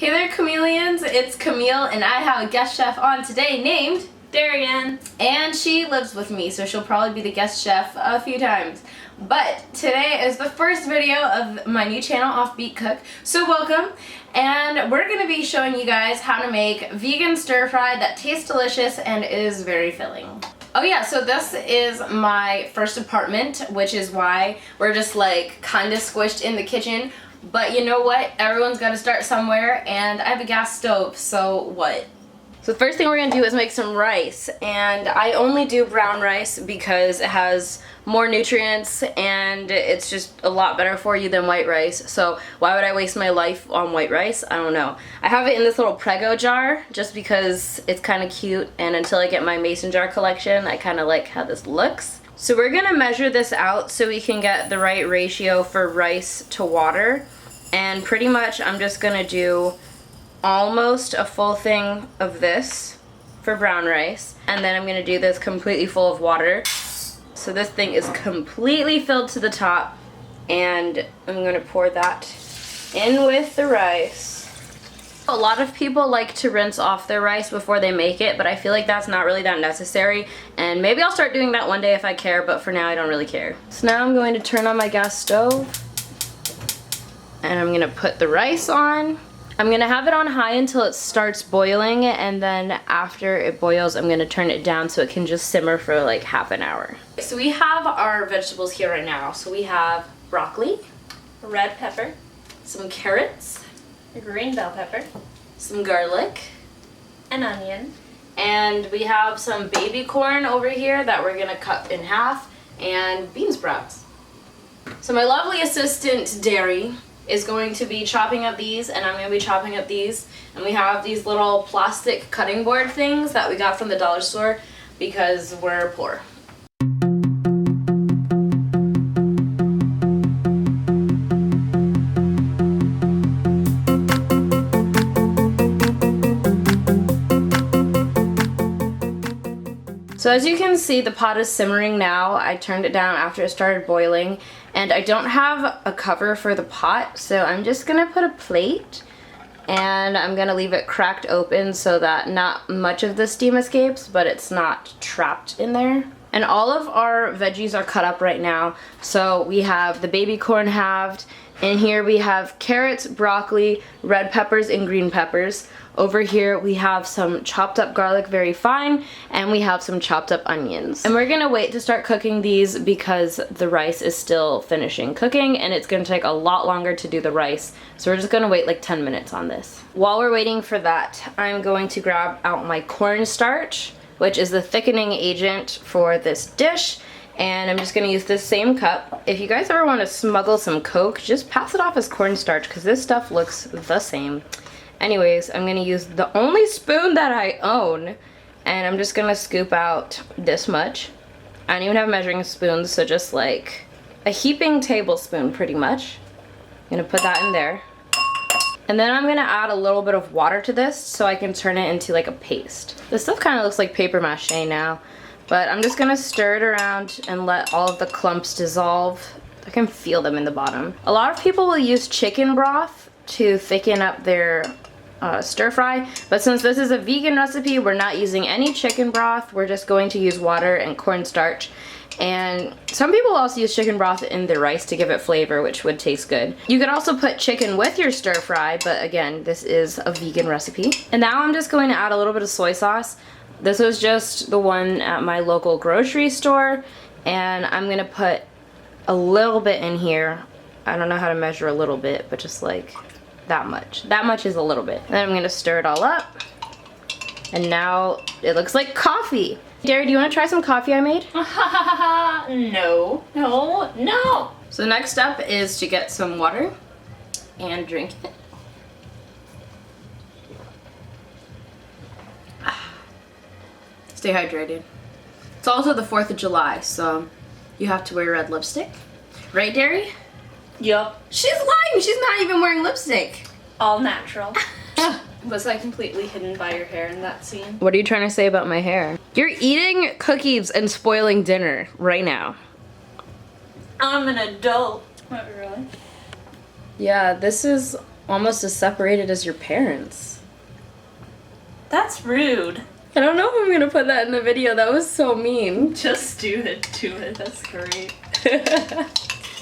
Hey there, chameleons, it's Camille and I have a guest chef on today named Darian. And she lives with me, so she'll probably be the guest chef a few times. But today is the first video of my new channel, Offbeat Cook, so welcome. And we're going to be showing you guys how to make vegan stir fry that tastes delicious and is very filling. Oh yeah, so this is my first apartment, which is why we're just like kind of squished in the kitchen. But you know what? Everyone's got to start somewhere, and I have a gas stove, so what? So the first thing we're going to do is make some rice, and I only do brown rice because it has more nutrients and it's just a lot better for you than white rice. So why would I waste my life on white rice? I don't know. I have it in this little Prego jar just because it's kind of cute, and until I get my mason jar collection, I kind of like how this looks. So we're going to measure this out so we can get the right ratio for rice to water, and pretty much I'm just going to do almost a full thing of this for brown rice, and then I'm going to do this completely full of water. So this thing is completely filled to the top, and I'm going to pour that in with the rice. A lot of people like to rinse off their rice before they make it, but I feel like that's not really that necessary, and maybe I'll start doing that one day if I care, but for now I don't really care. So now I'm going to turn on my gas stove, and I'm going to put the rice on. I'm going to have it on high until it starts boiling, and then after it boils I'm going to turn it down so it can just simmer for like half an hour. So we have our vegetables here right now. So we have broccoli, Red pepper, some carrots, green bell pepper, some garlic, an onion, and we have some baby corn over here that we're going to cut in half, and bean sprouts. So my lovely assistant Derry is going to be chopping up these, and I'm going to be chopping up these, and we have these little plastic cutting board things that we got from the dollar store because we're poor. So as you can see, the pot is simmering now. I turned it down after it started boiling, and I don't have a cover for the pot, so I'm just gonna put a plate and I'm gonna leave it cracked open so that not much of the steam escapes, but it's not trapped in there. And all of our veggies are cut up right now. So we have the baby corn halved. In here we have carrots, broccoli, red peppers, and green peppers. Over here we have some chopped up garlic very fine, and we have some chopped up onions. And we're gonna wait to start cooking these because the rice is still finishing cooking, and it's gonna take a lot longer to do the rice. So we're just gonna wait like 10 minutes on this. While we're waiting for that, I'm going to grab out my cornstarch, which is the thickening agent for this dish. And I'm just gonna use this same cup. If you guys ever wanna smuggle some Coke, just pass it off as cornstarch because this stuff looks the same. Anyways, I'm gonna use the only spoon that I own, and I'm just gonna scoop out this much. I don't even have measuring spoons, so just like a heaping tablespoon pretty much. I'm gonna put that in there. And then I'm gonna add a little bit of water to this so I can turn it into like a paste. This stuff kind of looks like paper mache now, but I'm just gonna stir it around and let all of the clumps dissolve. I can feel them in the bottom. A lot of people will use chicken broth to thicken up their stir fry, but since this is a vegan recipe, we're not using any chicken broth. We're just going to use water and cornstarch. And some people also use chicken broth in their rice to give it flavor, which would taste good. You could also put chicken with your stir fry, but again, this is a vegan recipe. And now I'm just going to add a little bit of soy sauce. This was just the one at my local grocery store, and I'm gonna put a little bit in here. I don't know how to measure a little bit, but just like that much. That much is a little bit. And then I'm gonna stir it all up. And now it looks like coffee. Derry, do you wanna try some coffee I made? No, no, no. So next step is to get some water and drink it. Stay hydrated. It's also the 4th of July, so you have to wear red lipstick. Right, Derry? Yup. She's lying! She's not even wearing lipstick. All natural. Was I completely hidden by your hair in that scene? What are you trying to say about my hair? You're eating cookies and spoiling dinner right now. I'm an adult. What, really? Yeah, this is almost as separated as your parents. That's rude. I don't know if I'm gonna put that in the video. That was so mean. Just do it. That's great.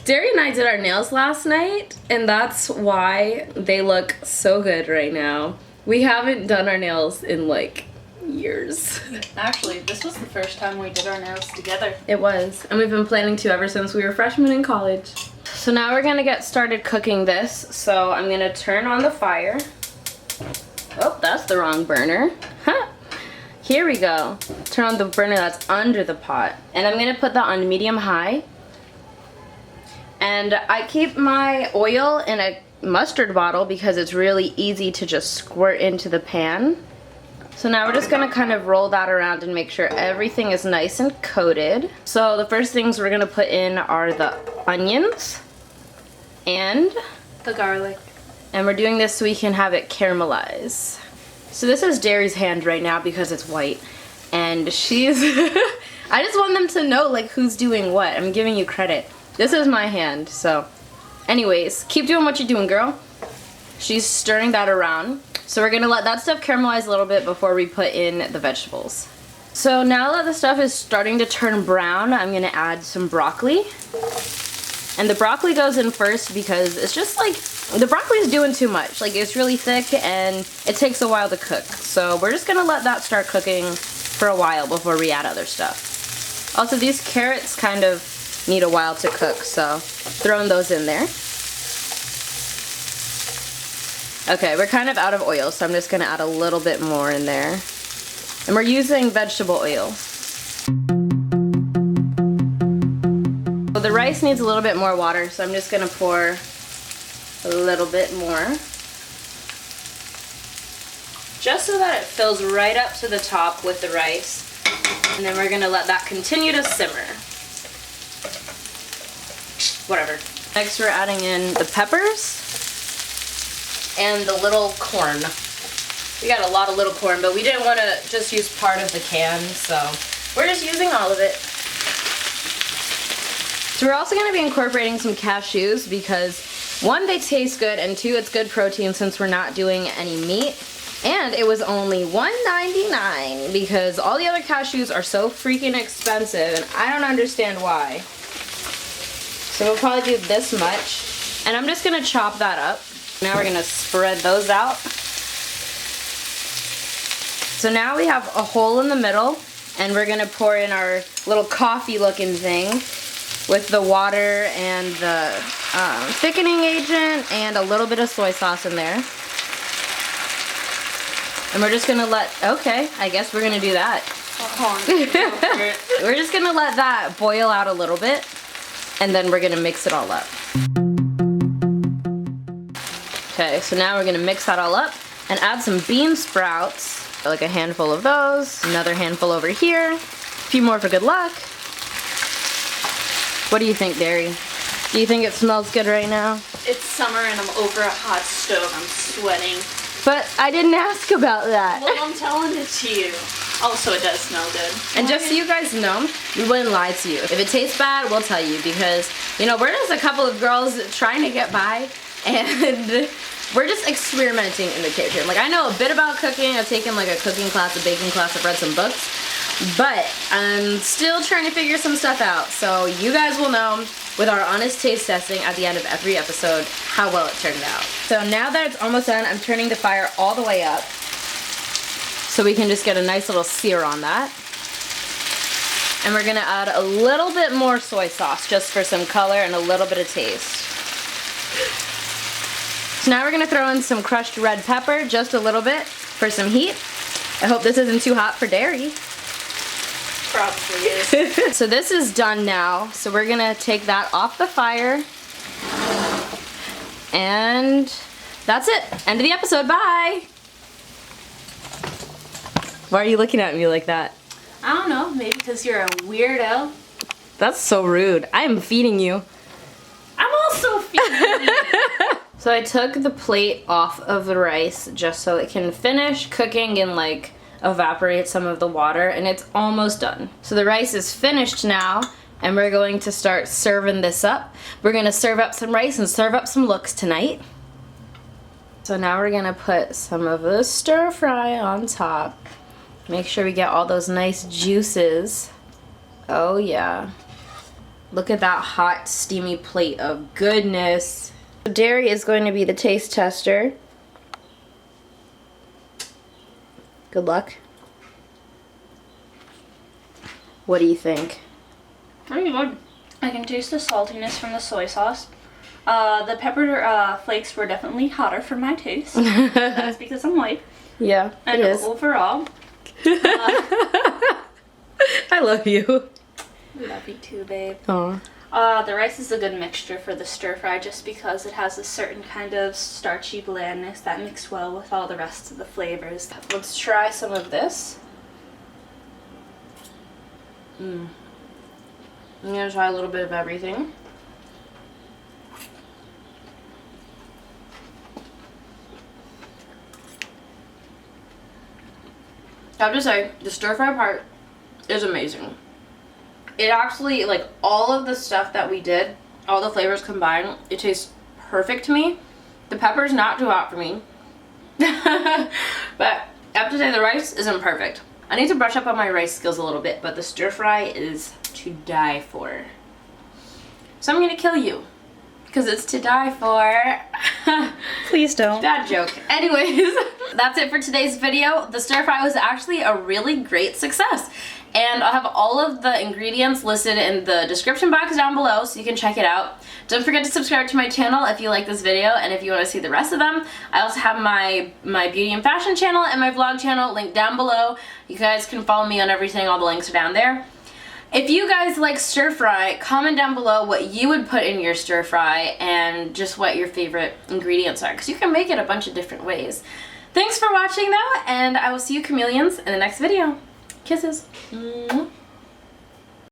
Derry and I did our nails last night, and that's why they look so good right now. We haven't done our nails in like years. Actually, this was the first time we did our nails together. It was, and we've been planning to ever since we were freshmen in college. So now we're gonna get started cooking this. So I'm gonna turn on the fire. Oh, that's the wrong burner. Huh. Here we go. Turn on the burner that's under the pot. And I'm gonna put that on medium-high. And I keep my oil in a mustard bottle because it's really easy to just squirt into the pan. So now we're just gonna kind of roll that around and make sure everything is nice and coated. So the first things we're gonna put in are the onions and the garlic. And we're doing this so we can have it caramelize. So this is Derry's hand right now because it's white. And she's, I just want them to know like who's doing what. I'm giving you credit. This is my hand, so. Anyways, keep doing what you're doing, girl. She's stirring that around. So we're gonna let that stuff caramelize a little bit before we put in the vegetables. So now that the stuff is starting to turn brown, I'm gonna add some broccoli. And the broccoli goes in first because it's just like, the broccoli is doing too much. Like it's really thick and it takes a while to cook. So we're just gonna let that start cooking for a while before we add other stuff. Also, these carrots kind of need a while to cook, so throwing those in there. Okay, we're kind of out of oil, so I'm just gonna add a little bit more in there. And we're using vegetable oil. So the rice needs a little bit more water, so I'm just gonna pour a little bit more. Just so that it fills right up to the top with the rice. And then we're gonna let that continue to simmer. Whatever. Next we're adding in the peppers and the little corn. We got a lot of little corn, but we didn't want to just use part of the can, so we're just using all of it. So we're also going to be incorporating some cashews because one, they taste good, and two, it's good protein since we're not doing any meat. And it was only $1.99 because all the other cashews are so freaking expensive, and I don't understand why. So we'll probably do this much. And I'm just gonna chop that up. Now we're gonna spread those out. So now we have a hole in the middle, and we're gonna pour in our little coffee looking thing with the water and the thickening agent and a little bit of soy sauce in there. And we're just gonna okay, I guess we're gonna do that. We're just gonna let that boil out a little bit. And then we're gonna mix it all up. Okay, so now we're gonna mix that all up and add some bean sprouts, like a handful of those, another handful over here, a few more for good luck. What do you think, Derry? Do you think it smells good right now? It's summer and I'm over a hot stove. I'm sweating. But I didn't ask about that. Well, I'm telling it to you. Also, it does smell good. And just so you guys know, we wouldn't lie to you. If it tastes bad, we'll tell you because, you know, we're just a couple of girls trying to get by and we're just experimenting in the kitchen. Like, I know a bit about cooking. I've taken like a cooking class, a baking class, I've read some books, but I'm still trying to figure some stuff out. So you guys will know with our honest taste testing at the end of every episode how well it turned out. So now that it's almost done, I'm turning the fire all the way up so we can just get a nice little sear on that. And we're gonna add a little bit more soy sauce just for some color and a little bit of taste. So now we're gonna throw in some crushed red pepper, just a little bit for some heat. I hope this isn't too hot for Derry. Probably is. So this is done now. So we're gonna take that off the fire. And that's it. End of the episode. Bye. Why are you looking at me like that? I don't know. Maybe because you're a weirdo. That's so rude. I am feeding you. I'm also feeding you. So I took the plate off of the rice just so it can finish cooking and like evaporate some of the water, and it's almost done. So the rice is finished now, and we're going to start serving this up. We're gonna serve up some rice and serve up some looks tonight. So now we're gonna put some of the stir fry on top. Make sure we get all those nice juices. Oh yeah. Look at that hot, steamy plate of goodness. Dairy is going to be the taste tester. Good luck. What do you think? Pretty good. I can taste the saltiness from the soy sauce. The pepper flakes were definitely hotter for my taste. That's because I'm white. Yeah, and it is. Overall, I love you. Love you too, babe. Aw. The rice is a good mixture for the stir fry just because it has a certain kind of starchy blandness that mixed well with all the rest of the flavors. Let's try some of this. I'm gonna try a little bit of everything. I have to say, the stir fry part is amazing. It actually, like, all of the stuff that we did, all the flavors combined, it tastes perfect to me. The pepper's not too hot for me. But I have to say, the rice isn't perfect. I need to brush up on my rice skills a little bit, but the stir fry is to die for. So I'm gonna kill you, because it's to die for. Please don't. Bad joke. Anyways, that's it for today's video. The stir fry was actually a really great success. And I'll have all of the ingredients listed in the description box down below so you can check it out. Don't forget to subscribe to my channel if you like this video and if you want to see the rest of them. I also have my beauty and fashion channel and my vlog channel linked down below. You guys can follow me on everything. All the links are down there. If you guys like stir fry, comment down below what you would put in your stir fry and just what your favorite ingredients are, because you can make it a bunch of different ways. Thanks for watching though, and I will see you chameleons in the next video. Kisses.